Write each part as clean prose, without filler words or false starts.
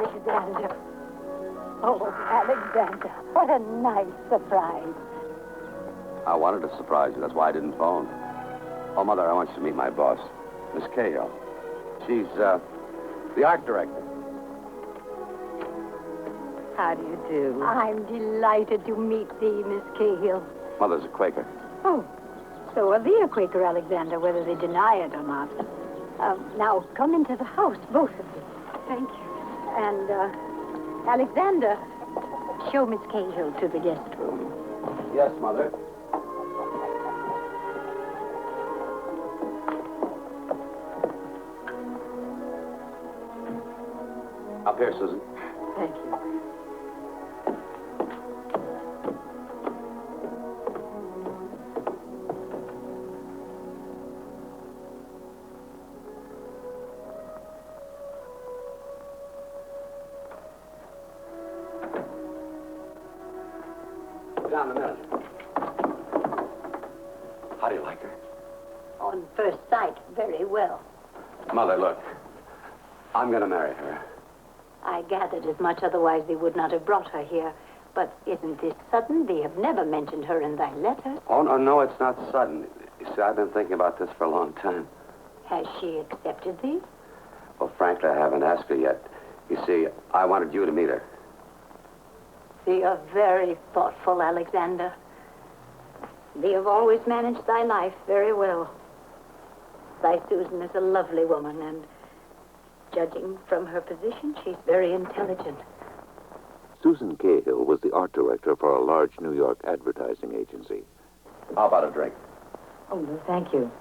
Alexander. Oh, Alexander, what a nice surprise. I wanted to surprise you. That's why I didn't phone. Oh, Mother, I want you to meet my boss, Miss Cahill. She's, the art director. How do you do? I'm delighted to meet thee, Miss Cahill. Mother's a Quaker. Oh, so are they a Quaker, Alexander, whether they deny it or not. Now, come into the house, both of you. Thank you. And, Alexander, show Miss Cahill to the guest room. Yes, Mother. Up here, Susan. Thank you. Down a minute. How do you like her? On first sight, very well. Mother, look. I'm going to marry her. I gathered as much, otherwise they would not have brought her here. But isn't this sudden? They have never mentioned her in thy letters. Oh, no, it's not sudden. You see, I've been thinking about this for a long time. Has she accepted thee? Well, frankly, I haven't asked her yet. You see, I wanted you to meet her. Thee are very thoughtful, Alexander. Thee have always managed thy life very well. Thy Susan is a lovely woman, and judging from her position, she's very intelligent. Susan Cahill was the art director for a large New York advertising agency. How about a drink? Oh, no, thank you.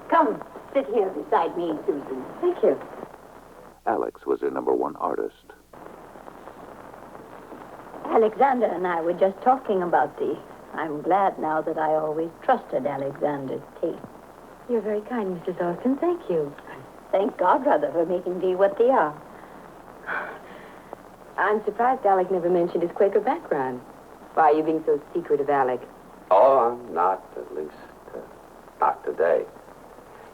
Come, sit here beside me, Susan. Thank you. Alex was her #1 artist. Alexander and I were just talking about thee. I'm glad now that I always trusted Alexander's taste. You're very kind, Mrs. Austin. Thank you. Thank God, rather, for making thee what thee are. I'm surprised Alec never mentioned his Quaker background. Why are you being so secretive, Alec? Oh, I'm not, at least, not today.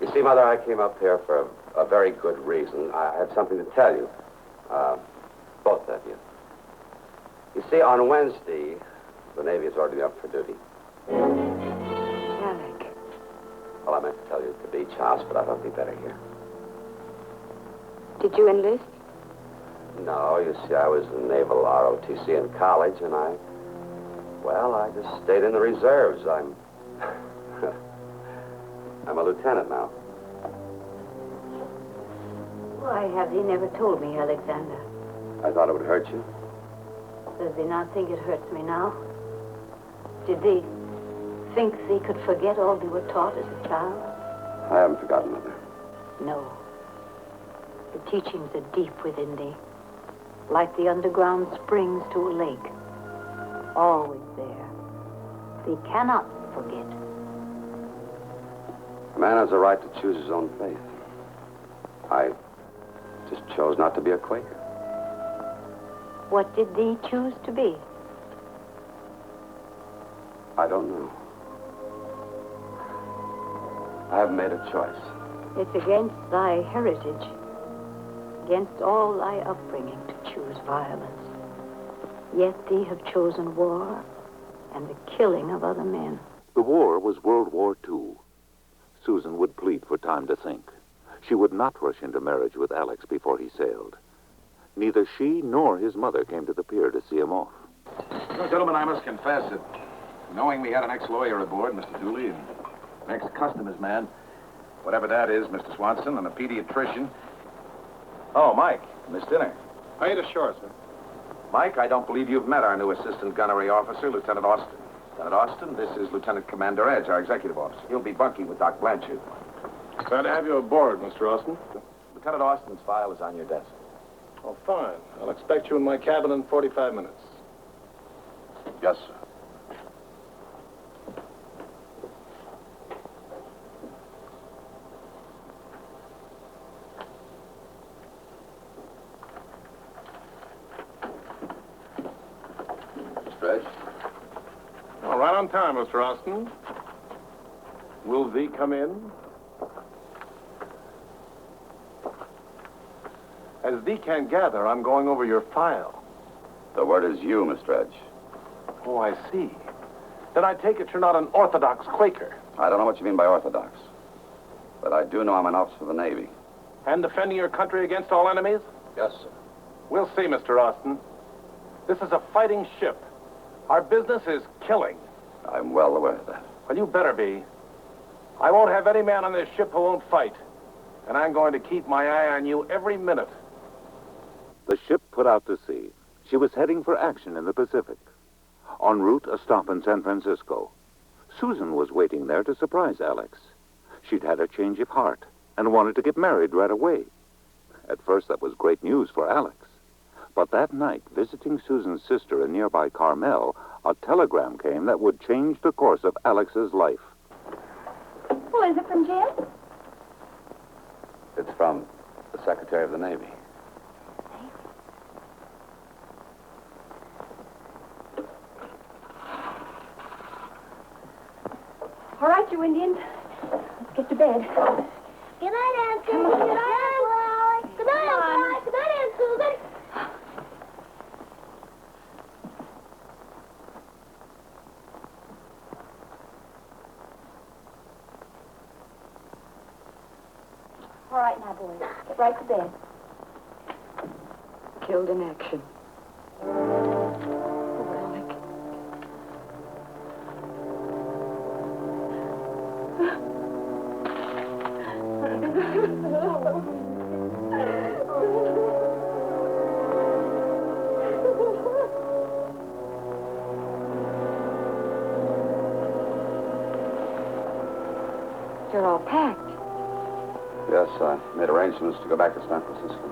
You see, Mother, I came up here for a very good reason. I had something to tell you. Both of you. You see, on Wednesday, the Navy is already up for duty. Alec. Well, I meant to tell you at the beach house, but I thought it'd be better here. Did you enlist? No, you see, I was in Naval ROTC in college, and I just stayed in the reserves. I'm a lieutenant now. Why have thee never told me, Alexander? I thought it would hurt you. Does thee not think it hurts me now? Did thee think thee could forget all thee were taught as a child? I haven't forgotten, Mother. No. The teachings are deep within thee, like the underground springs to a lake. Always there. Thee cannot forget. A man has a right to choose his own faith. I just chose not to be a Quaker. What did thee choose to be? I don't know. I haven't made a choice. It's against thy heritage, against all thy upbringing to choose violence. Yet thee have chosen war and the killing of other men. The war was World War II. Susan would plead for time to think. She would not rush into marriage with Alex before he sailed. Neither she nor his mother came to the pier to see him off. Well, gentlemen, I must confess that knowing we had an ex-lawyer aboard, Mr. Dooley, and an ex-customers man, whatever that is, Mr. Swanson, and a pediatrician. Oh, Mike, Miss Dinner. How are you ashore, sir? Mike, I don't believe you've met our new assistant gunnery officer, Lieutenant Austin. Lieutenant Austin, this is Lieutenant Commander Edge, our executive officer. He'll be bunking with Doc Blanchard. Glad to have you aboard, Mr. Austin. Lieutenant Austin's file is on your desk. Oh, fine. I'll expect you in my cabin in 45 minutes. Yes, sir. Mr. Edge? All right on time, Mr. Austin. Will thee come in? As thee can gather, I'm going over your file. The word is you, Mr. Edge. Oh, I see. Then I take it you're not an Orthodox Quaker. I don't know what you mean by orthodox. But I do know I'm an officer of the Navy. And defending your country against all enemies? Yes, sir. We'll see, Mr. Austin. This is a fighting ship. Our business is killing. I'm well aware of that. Well, you better be. I won't have any man on this ship who won't fight. And I'm going to keep my eye on you every minute. The ship put out to sea. She was heading for action in the Pacific. En route, a stop in San Francisco. Susan was waiting there to surprise Alex. She'd had a change of heart and wanted to get married right away. At first, that was great news for Alex. But that night, visiting Susan's sister in nearby Carmel, a telegram came that would change the course of Alex's life. Well, is it from Jim? It's from the Secretary of the Navy. All right, you Indians. Let's get to bed. Good night, Aunt Susan. Good night, Aunt Floyd. Good night, Aunt Floyd. Good night, Aunt Susan. All right, now, boys. Get right to bed. Killed in action. Oh, Alec. You're all packed. Yes, I made arrangements to go back to San Francisco.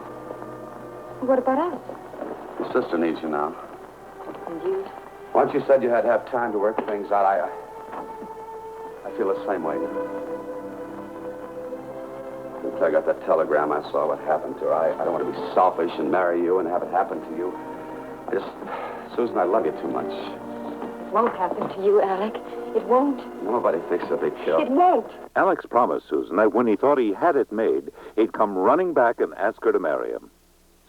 What about us? Your sister needs you now. And you? Once you said you had to have time to work things out, I feel the same way now. Until I got that telegram, I saw what happened to her. I don't want to be selfish and marry you and have it happen to you. Susan, I love you too much. It won't happen to you, Alec. It won't. Nobody thinks of a big kill. It won't. Alex promised Susan that when he thought he had it made, he'd come running back and ask her to marry him.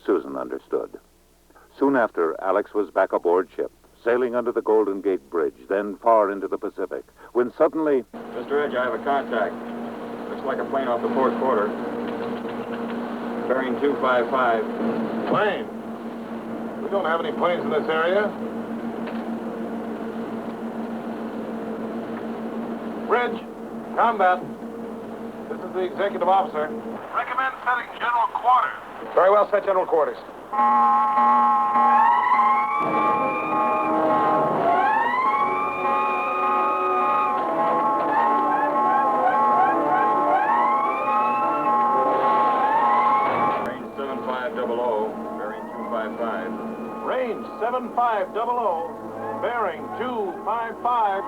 Susan understood. Soon after, Alex was back aboard ship, sailing under the Golden Gate Bridge, then far into the Pacific, when suddenly... Mr. Edge, I have a contact. Looks like a plane off the port quarter. Bearing 255. Plane? We don't have any planes in this area. Bridge, combat. This is the executive officer. Recommend setting general quarters. Very well, set general quarters. Range 7500, bearing 255. Range 7500, bearing 255.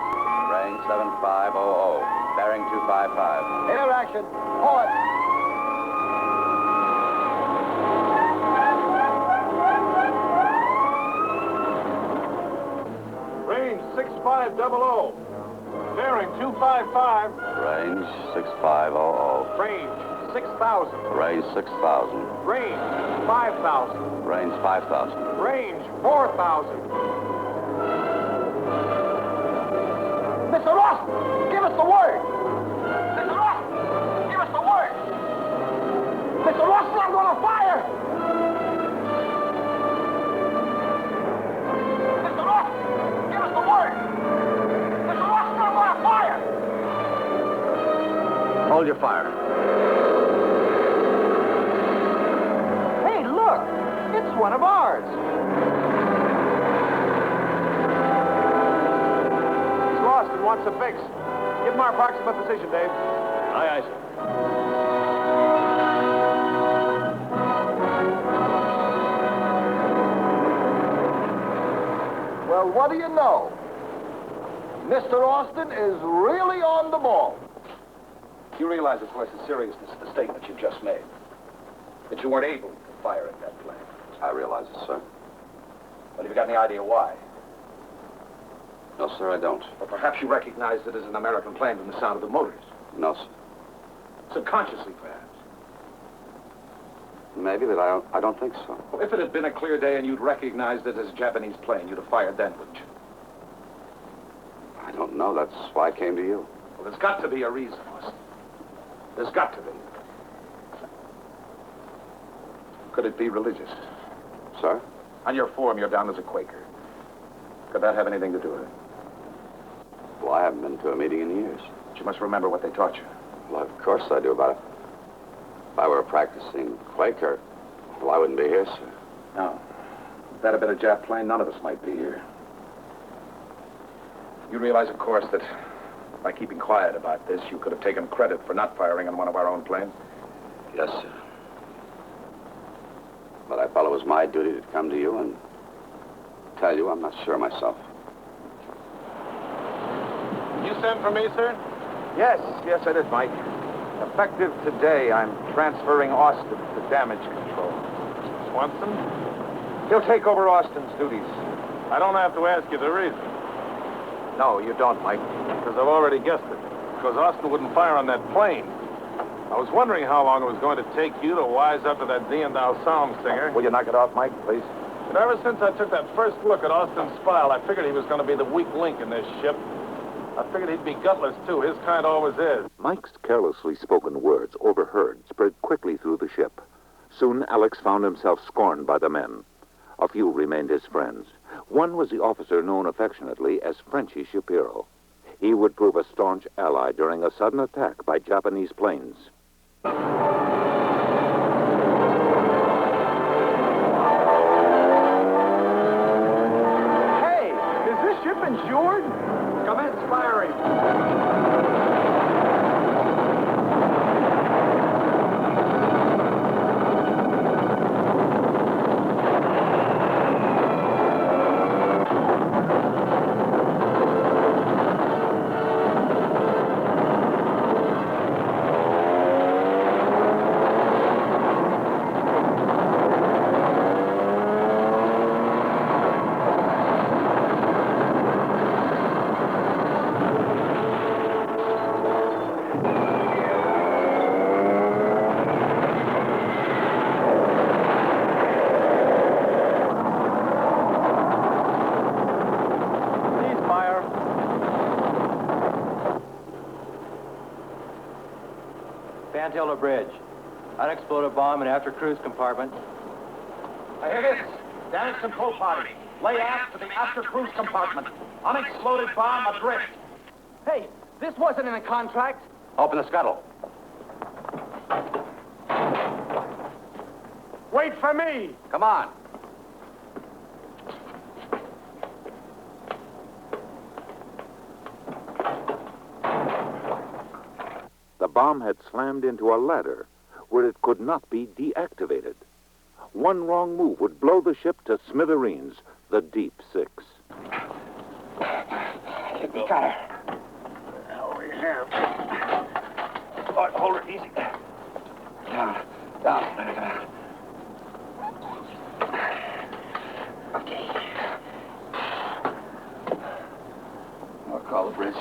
Range 7500, bearing 255. Interaction. Port. Range 6500, bearing 255. Range 6500. Range 6,000. Range 6,000. Range 5,000. Range 5,000. Range 4,000. Mr. Ross, give us the word. Mr. Ross, give us the word. Mr. Ross, I'm going to fire. Mr. Ross, give us the word. Mr. Ross, I'm going to fire. Hold your fire. Hey, look, it's one of ours. Austin wants a fix. Give him our approximate position, Dave. Aye, aye, sir. Well, what do you know? Mr. Austin is really on the ball. You realize, of course, the seriousness of the statement you just made. That you weren't able to fire at that plane. I realize it, sir. But have you got any idea why? No, sir, I don't. Or perhaps you recognize it as an American plane from the sound of the motors. No, sir. Subconsciously, perhaps. Maybe, but I don't think so. Well, if it had been a clear day and you'd recognized it as a Japanese plane, you'd have fired then, wouldn't you? I don't know. That's why I came to you. Well, there's got to be a reason, Austin. There's got to be. Could it be religious? Sir? On your form, you're down as a Quaker. Could that have anything to do with it? Well, I haven't been to a meeting in years. But you must remember what they taught you. Well, of course I do about it. If I were a practicing Quaker, well, I wouldn't be here, sir. No. If that had been a Jap plane, none of us might be here. You realize, of course, that by keeping quiet about this, you could have taken credit for not firing on one of our own planes? Yes, sir. But I felt it was my duty to come to you and tell you I'm not sure myself. You sent for me, sir? Yes, I did, Mike. Effective today, I'm transferring Austin to damage control. Swanson? He'll take over Austin's duties. I don't have to ask you the reason. No, you don't, Mike. Because I've already guessed it. Because Austin wouldn't fire on that plane. I was wondering how long it was going to take you to wise up to that Diehendahl psalm singer. Will you knock it off, Mike, please? But ever since I took that first look at Austin's file, I figured he was going to be the weak link in this ship. I figured he'd be gutless, too. His kind always is. Mike's carelessly spoken words, overheard, spread quickly through the ship. Soon, Alex found himself scorned by the men. A few remained his friends. One was the officer known affectionately as Frenchy Shapiro. He would prove a staunch ally during a sudden attack by Japanese planes. Hey, is this ship insured? Commence firing. Pantella Bridge. Unexploded bomb in after cruise compartment. I hear this. Damage control party. Lay aft to the after cruise compartment. Unexploded bomb adrift. Hey, this wasn't in a contract. Open the scuttle. Wait for me. Come on. The bomb had slammed into a ladder where it could not be deactivated. One wrong move would blow the ship to smithereens, the Deep Six. I think we got her. Over here. Oh, hold her easy. Down. Okay. I'll call the bridge.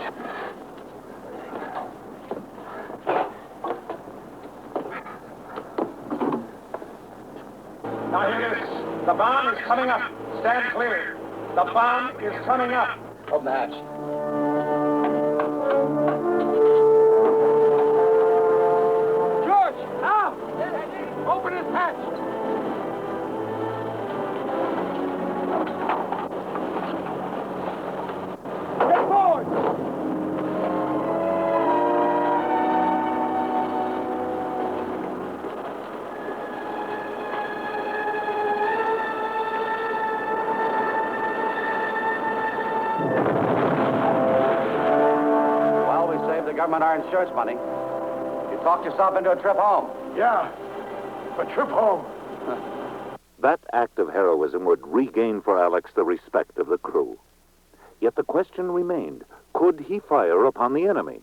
Now hear this. The bomb is coming up. Stand clear. The bomb is coming up. Open the hatch. George! Al! Open his hatch! Get forward! Well, we saved the government our insurance money. You talked yourself into a trip home. Yeah, a trip home. That act of heroism would regain for Alex the respect of the crew. Yet the question remained, could he fire upon the enemy?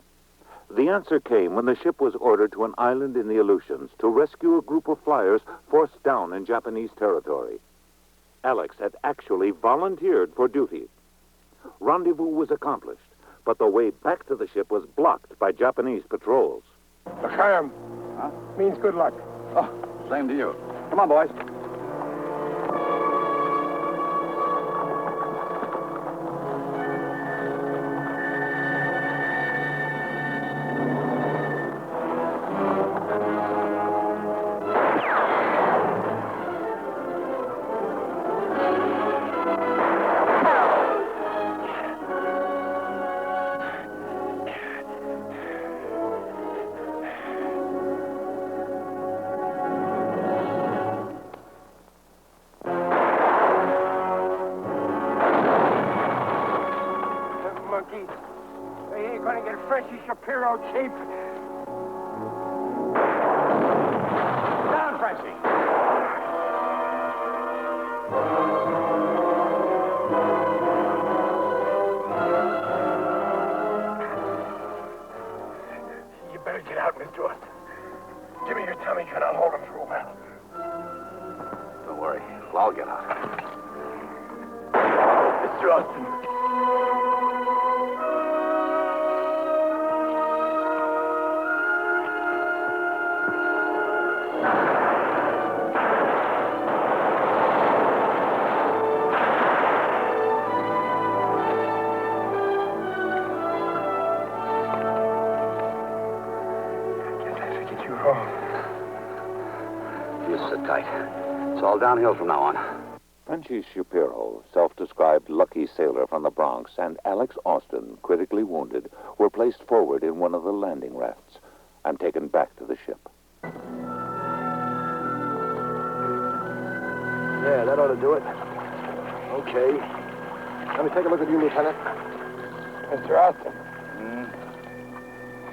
The answer came when the ship was ordered to an island in the Aleutians to rescue a group of flyers forced down in Japanese territory. Alex had actually volunteered for duty. Rendezvous was accomplished, but the way back to the ship was blocked by Japanese patrols. L'chaim. Huh? Means good luck. Oh, same to you. Come on, boys. Monkeys. They ain't gonna get Frenchy Shapiro cheap. Down, Frenchie. You better get out, Mr. Austin. Give me your tummy gun. I'll hold him for a while. Don't worry. I'll get out. Mr. Austin. You sit tight. It's all downhill from now on. Frenchie Shapiro, self-described lucky sailor from the Bronx, and Alex Austin, critically wounded, were placed forward in one of the landing rafts and taken back to the ship. Yeah, that ought to do it. Okay. Let me take a look at you, Lieutenant. Mr. Austin.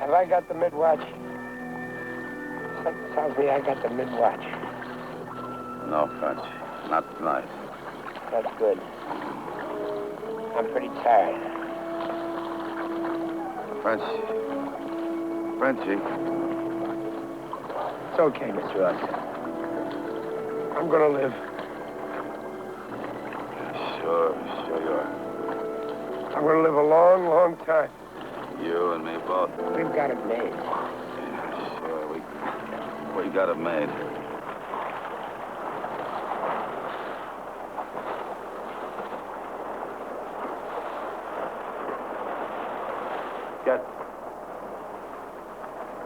Have I got the mid-watch? Something tells me I got the mid-watch. No, French. Not tonight. That's good. I'm pretty tired. Frenchie. It's okay, Mr. Austin. I'm gonna live. Sure you are. I'm gonna live a long, long time. You and me both. We've got it made. Sure, we got it made.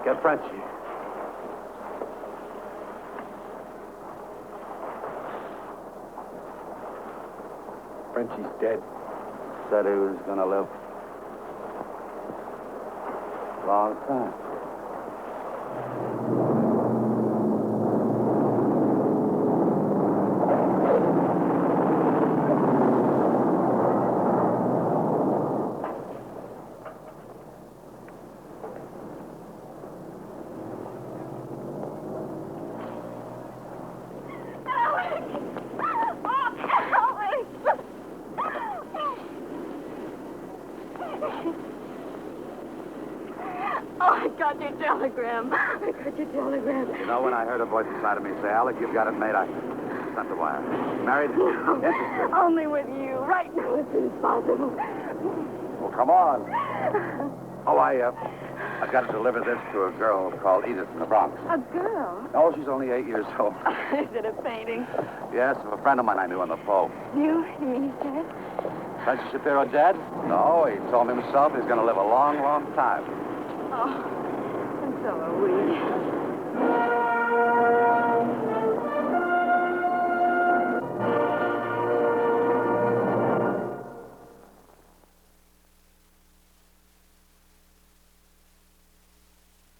Get Frenchie. Frenchie's dead. Said he was gonna live a long time. I got your telegram. You know, when I heard a voice inside of me say, Alec, you've got it made, I sent the wire. Married? Interested? Only with you. Right now, as soon as possible. Well, come on. Oh, I've got to deliver this to a girl called Edith from the Bronx. A girl? Oh, she's only 8 years old. Is it a painting? Yes, of a friend of mine I knew on the Poe. You mean he's dead? Frenchie Shapiro dead? No, he told me himself he's going to live a long, long time. Oh, and so are we.